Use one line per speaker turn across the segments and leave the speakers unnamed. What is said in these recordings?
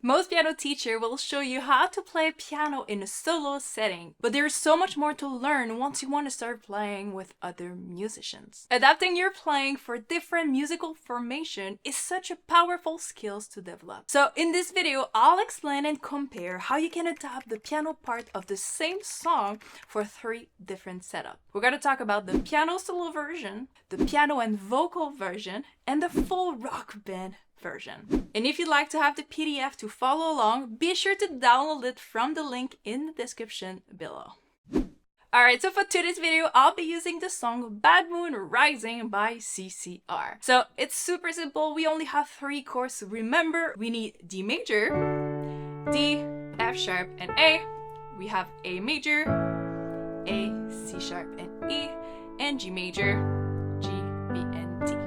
Most piano teacher will show you how to play piano in a solo setting, but there's so much more to learn once you want to start playing with other musicians. Adapting your playing for different musical formation is such a powerful skill to develop. So in this video, I'll explain and compare how you can adapt the piano part of the same song for 3 different setups. We're going to talk about the piano solo version, the piano and vocal version, and the full rock band version. And if you'd like to have the PDF to follow along, be sure to download it from the link in the description below. Alright, so for today's video, I'll be using the song Bad Moon Rising by CCR. So it's super simple. We only have 3 chords to remember. We need D major, D, F sharp, and A. We have A major, A, C sharp, and E, and G major, G, B, and D.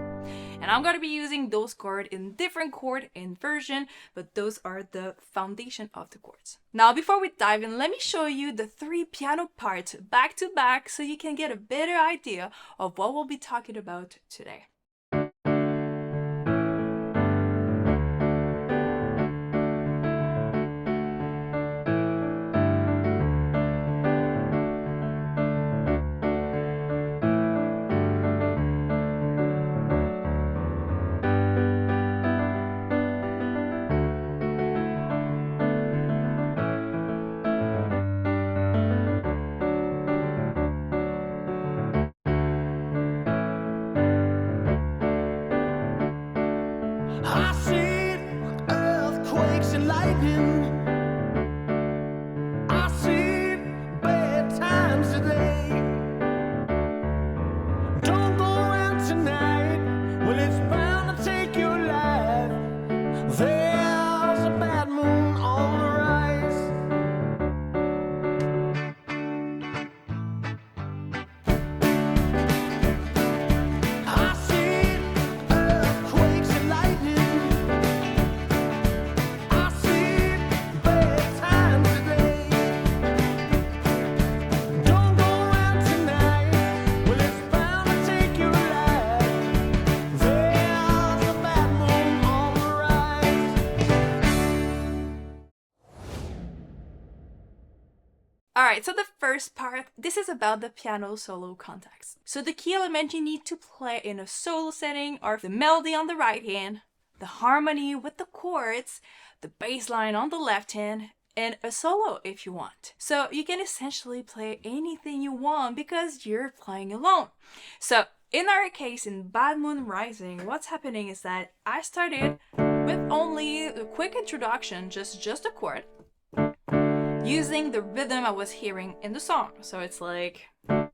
And I'm going to be using those chords in different chord inversion, but those are the foundation of the chords. Now, before we dive in, let me show you the 3 piano parts back to back so you can get a better idea of what we'll be talking about today.
I see earthquakes and lightning. I see bad times today. Don't go out tonight. Well, it's bound to take your life. There's a bad moon on the rise. I see earthquakes and lightning. I see bad times today. Don't go out tonight. Well, it's bound to take your life. There's a bad moon on the rise.
Alright, so the first part, this is about the piano solo context. So the key element you need to play in a solo setting are the melody on the right hand, the harmony with the chords, the bass line on the left hand, and a solo if you want. So you can essentially play anything you want because you're playing alone. So in our case, in Bad Moon Rising, what's happening is that I started with only a quick introduction, just a chord, using the rhythm I was hearing in the song. So it's like, and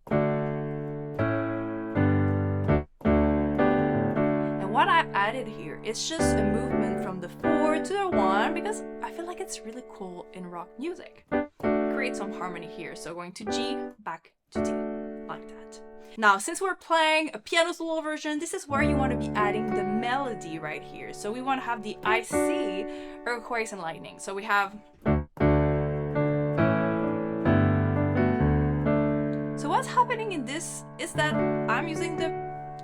what I added here is just a movement from the 4 to the 1 because I feel like it's really cool in rock music. Create some harmony here. So going to G, back to D, like that. Now, since we're playing a piano solo version, this is where you want to be adding the melody right here. So we want to have the I see, earthquakes and lightning. So we have. So what's happening in this is that I'm using the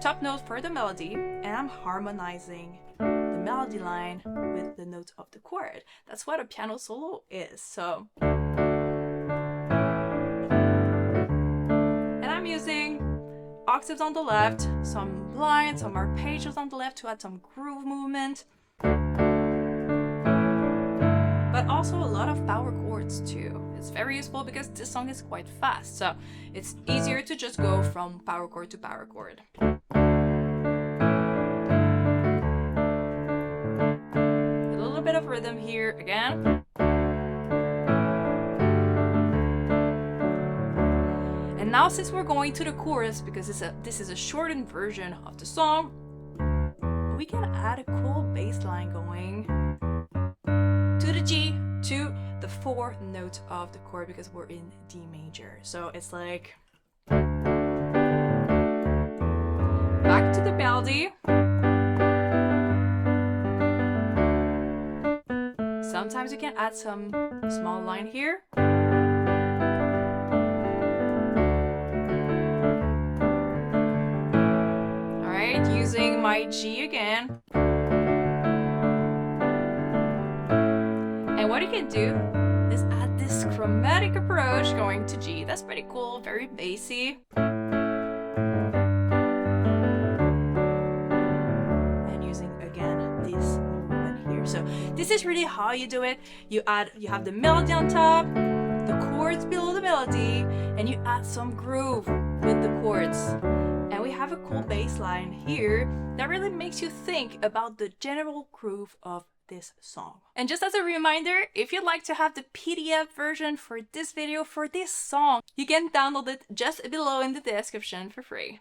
top note for the melody and I'm harmonizing the melody line with the notes of the chord. That's what a piano solo is. So, and I'm using octaves on the left, some lines, some arpeggios on the left to add some groove movement, but also a lot of power chords too. It's very useful because this song is quite fast, so it's easier to just go from power chord to power chord. A little bit of rhythm here again. And now since we're going to the chorus, because this is a shortened version of the song, we can add a cool bass line going to the G, to the 4th note of the chord because we're in D major. So it's like back to the melody. Sometimes you can add some small line here. Alright, using my G again. And what you can do is add this chromatic approach going to G. That's pretty cool, very bassy. And using again this movement here. So this is really how you do it. You have the melody on top, the chords below the melody, and you add some groove with the chords. And we have a cool bass line here that really makes you think about the general groove of this song. And just as a reminder, if you'd like to have the PDF version for this video, for this song, you can download it just below in the description for free.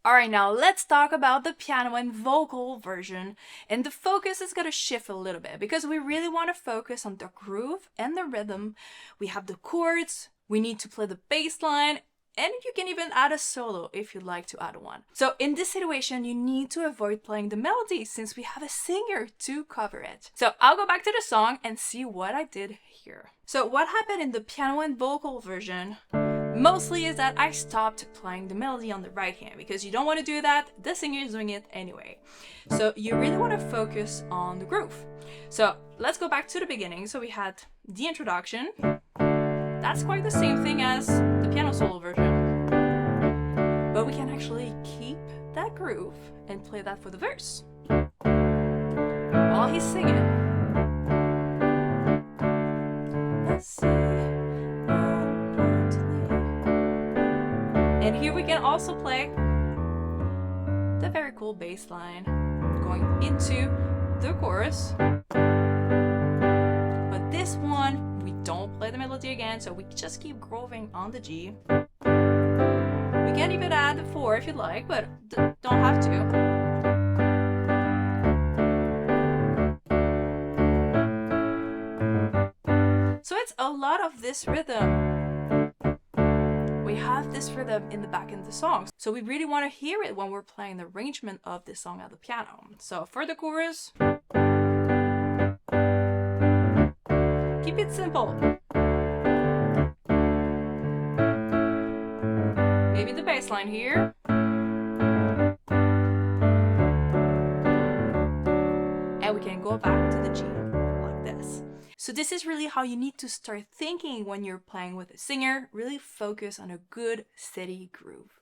Alright, now let's talk about the piano and vocal version. And the focus is going to shift a little bit because we really want to focus on the groove and the rhythm. We have the chords, we need to play the bass line, and you can even add a solo if you'd like to add one. So in this situation, you need to avoid playing the melody since we have a singer to cover it. So I'll go back to the song and see what I did here. So what happened in the piano and vocal version mostly is that I stopped playing the melody on the right hand because you don't want to do that. The singer is doing it anyway. So you really want to focus on the groove. So let's go back to the beginning. So we had the introduction. That's quite the same thing as the piano solo version, but we can actually keep that groove and play that for the verse while he's singing. Let's see. And here we can also play the very cool bass line going into the chorus. But this one, we don't play the melody again, so we just keep grooving on the G. We can even add the 4 if you'd like, but don't have to. So it's a lot of this rhythm. We have this rhythm in the back of the song, so we really want to hear it when we're playing the arrangement of this song at the piano. So for the chorus, keep it simple. Maybe the bass line here. And we can go back to the G like this. So this is really how you need to start thinking when you're playing with a singer. Really focus on a good, steady groove.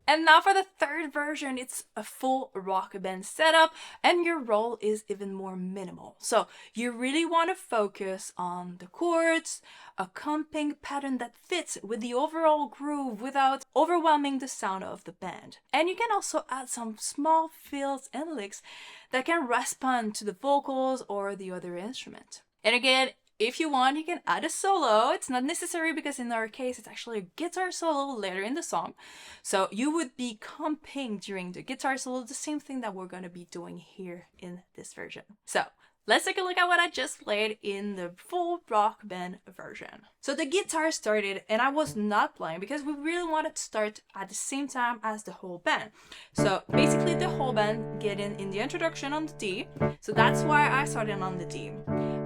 And now for the third version, it's a full rock band setup and your role is even more minimal. So you really want to focus on the chords, accompanying pattern that fits with the overall groove without overwhelming the sound of the band. And you can also add some small fills and licks that can respond to the vocals or the other instrument. And again, if you want, you can add a solo. It's not necessary because in our case, it's actually a guitar solo later in the song. So you would be comping during the guitar solo, the same thing that we're going to be doing here in this version. So let's take a look at what I just played in the full rock band version. So the guitar started and I was not playing because we really wanted to start at the same time as the whole band. So basically the whole band get in the introduction on the D. So that's why I started on the D.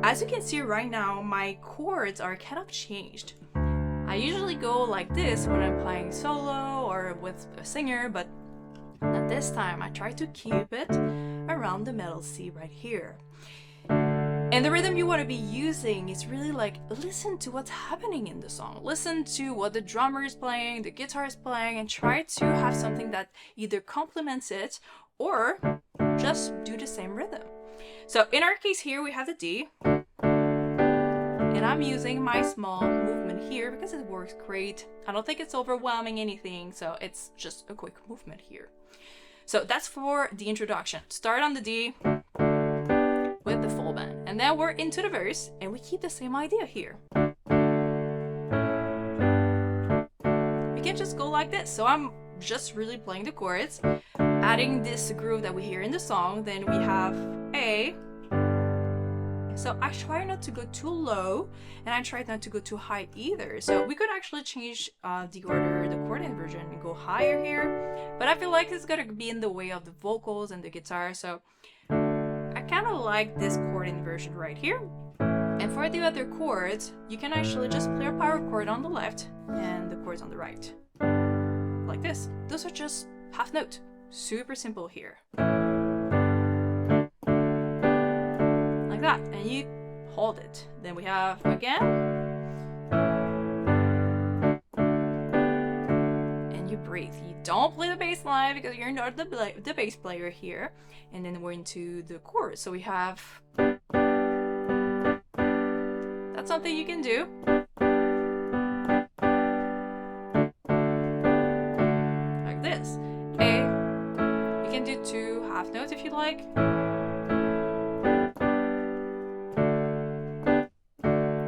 As you can see right now, my chords are kind of changed. I usually go like this when I'm playing solo or with a singer, but not this time. I try to keep it around the middle C right here. And the rhythm you want to be using is really like, listen to what's happening in the song. Listen to what the drummer is playing, the guitar is playing, and try to have something that either complements it or just do the same rhythm. So in our case here, we have the D. And I'm using my small movement here because it works great. I don't think it's overwhelming anything, so it's just a quick movement here. So that's for the introduction. Start on the D with the full band. And then we're into the verse, and we keep the same idea here. We can just go like this. So I'm just really playing the chords, adding this groove that we hear in the song. Then we have A. So I try not to go too low, and I try not to go too high either. So we could actually change the order, the chord inversion, and go higher here. But I feel like it's gonna be in the way of the vocals and the guitar. So I kind of like this chord inversion right here. And for the other chords, you can actually just play a power chord on the left and the chords on the right. Like this. Those are just half note. Super simple here. Like that. And you hold it. Then we have again. And you breathe. You don't play the bass line because you're not the bass player here. And then we're into the chorus. So we have. That's something you can do. Like this. A. You can do 2 half notes if you like.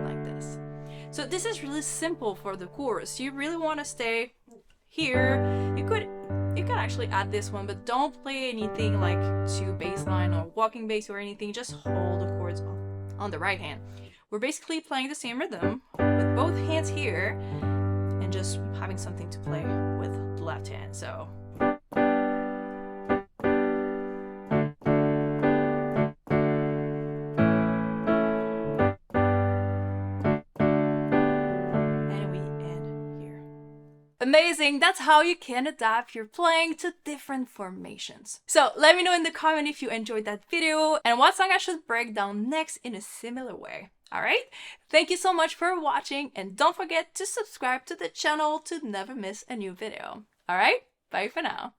Like this. So this is really simple for the chorus. You really want to stay here. You could actually add this one, but don't play anything like 2 bass line or walking bass or anything. Just hold the chords on the right hand. We're basically playing the same rhythm with both hands here and just having something to play with the left hand. So and we end here. Amazing! That's how you can adapt your playing to different formations. So let me know in the comment if you enjoyed that video and what song I should break down next in a similar way. Alright? Thank you so much for watching and don't forget to subscribe to the channel to never miss a new video. Alright? Bye for now.